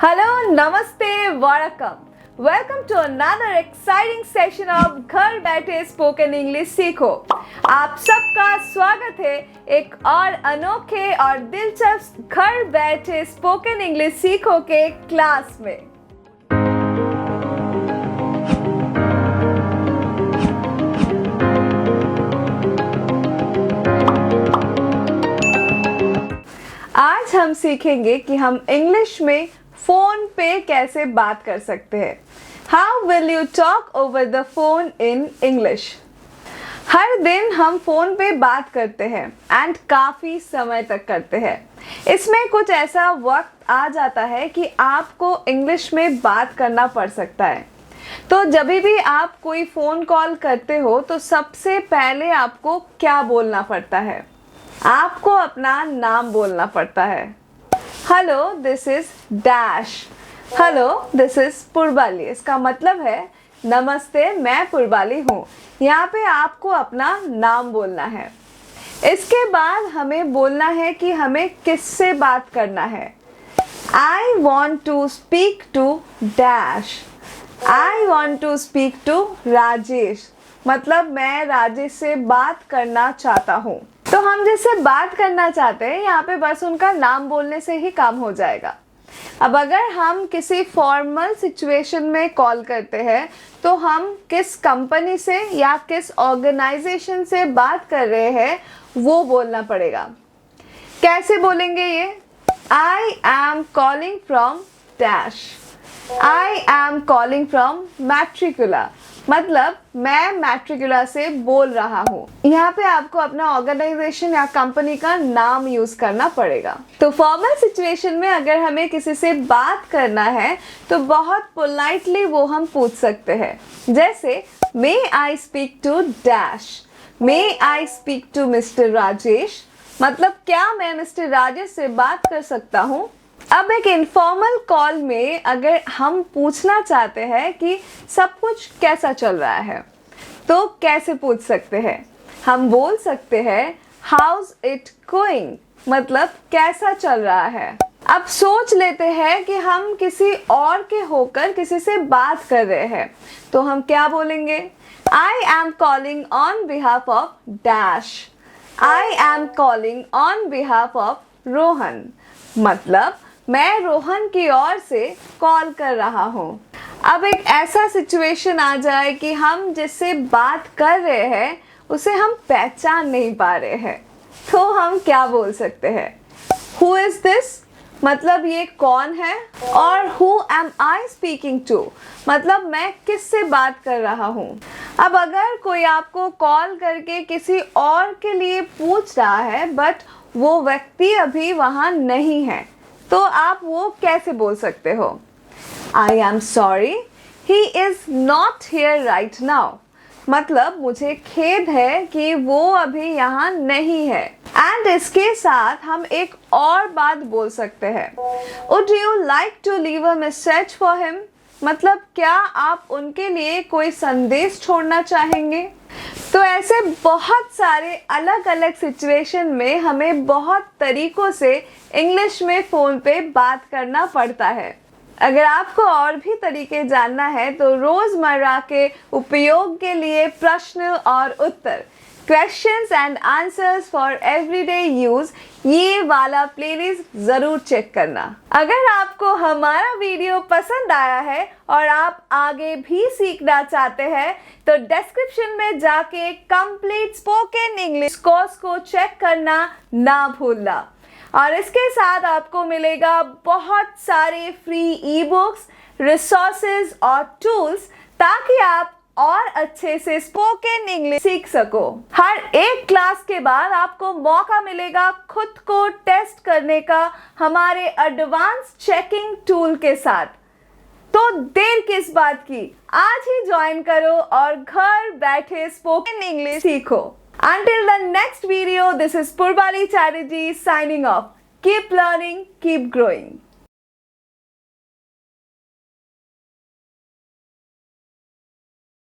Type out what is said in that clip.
Hello नमस्ते वणकम welcome to another exciting session of घर बैठे स्पोकन इंग्लिश सीखो। आप सबका स्वागत है एक और अनोखे और दिलचस्प घर बैठे स्पोकन इंग्लिश सीखो के क्लास में। आज हम सीखेंगे कि हम इंग्लिश में फोन पे कैसे बात कर सकते हैं। How will you talk over the phone in English. हर दिन हम फोन पे बात करते हैं एंड काफ़ी समय तक करते हैं। इसमें कुछ ऐसा वक्त आ जाता है कि आपको इंग्लिश में बात करना पड़ सकता है। तो जब भी आप कोई फ़ोन कॉल करते हो तो सबसे पहले आपको क्या बोलना पड़ता है? आपको अपना नाम बोलना पड़ता है। Hello this is dash. Hello this is Purbali. इसका मतलब है नमस्ते मैं पुरबाली हूँ। यहाँ पे आपको अपना नाम बोलना है। इसके बाद हमें बोलना है कि हमें किससे बात करना है। I want to speak to dash. I want to speak to Rajesh. मतलब मैं राजेश से बात करना चाहता हूँ। तो हम जिससे बात करना चाहते हैं यहाँ पे बस उनका नाम बोलने से ही काम हो जाएगा। अब अगर हम किसी फॉर्मल सिचुएशन में कॉल करते हैं तो हम किस कंपनी से या किस ऑर्गेनाइजेशन से बात कर रहे हैं वो बोलना पड़ेगा। कैसे बोलेंगे ये? I am calling from dash. I am calling from Matricula. मतलब मैं मैट्रिकुला से बोल रहा हूँ। यहाँ पे आपको अपना ऑर्गेनाइजेशन या कंपनी का नाम यूज करना पड़ेगा। तो फॉर्मल सिचुएशन में अगर हमें किसी से बात करना है तो बहुत पोलाइटली वो हम पूछ सकते हैं। जैसे may I speak to dash. May I speak to Mister Rajesh. मतलब क्या मैं मिस्टर राजेश से बात कर सकता हूँ? अब एक इनफॉर्मल कॉल में अगर हम पूछना चाहते हैं कि सब कुछ कैसा चल रहा है तो कैसे पूछ सकते हैं? हम बोल सकते हैं हाउस इट गोइंग। मतलब कैसा चल रहा है। अब सोच लेते हैं कि हम किसी और के होकर किसी से बात कर रहे हैं तो हम क्या बोलेंगे? आई am calling on behalf of dash. I am calling on behalf of Rohan. मतलब मैं रोहन की ओर से कॉल कर रहा हूँ। अब एक ऐसा सिचुएशन आ जाए कि हम जिससे बात कर रहे हैं उसे हम पहचान नहीं पा रहे हैं तो हम क्या बोल सकते हैं? Who is this? मतलब ये कौन है? और who am I speaking to? मतलब मैं किससे बात कर रहा हूँ। अब अगर कोई आपको कॉल करके किसी और के लिए पूछ रहा है बट वो व्यक्ति अभी वहाँ नहीं है तो आप वो कैसे बोल सकते हो? I am sorry he is not here right now. मतलब मुझे खेद है कि वो अभी यहाँ नहीं है। एंड इसके साथ हम एक और बात बोल सकते हैं। Would you like to leave a message for him? मतलब क्या आप उनके लिए कोई संदेश छोड़ना चाहेंगे? तो ऐसे बहुत सारे अलग अलग सिचुएशन में हमें बहुत तरीकों से इंग्लिश में फ़ोन पे बात करना पड़ता है। अगर आपको और भी तरीके जानना है तो रोज़मर्रा के उपयोग के लिए प्रश्न और उत्तर questions and answers for everyday use ये वाला प्लेलिस्ट ज़रूर चेक करना। अगर आपको हमारा वीडियो पसंद आया है और आप आगे भी सीखना चाहते हैं तो डिस्क्रिप्शन में जाके कंप्लीट स्पोकन इंग्लिश कोर्स को चेक करना ना भूलना। और इसके साथ आपको मिलेगा बहुत सारे फ्री ई बुक्स, रिसोर्सेज और टूल्स ताकि आप और अच्छे से स्पोकन इंग्लिश सीख सको। हर एक क्लास के बाद आपको मौका मिलेगा खुद को टेस्ट करने का हमारे एडवांस चेकिंग टूल के साथ। तो देर किस बात की, आज ही ज्वाइन करो और घर बैठे स्पोकन इंग्लिश सीखो। Until the next video, this is Purbali Chatterjee signing off. Keep learning, keep growing.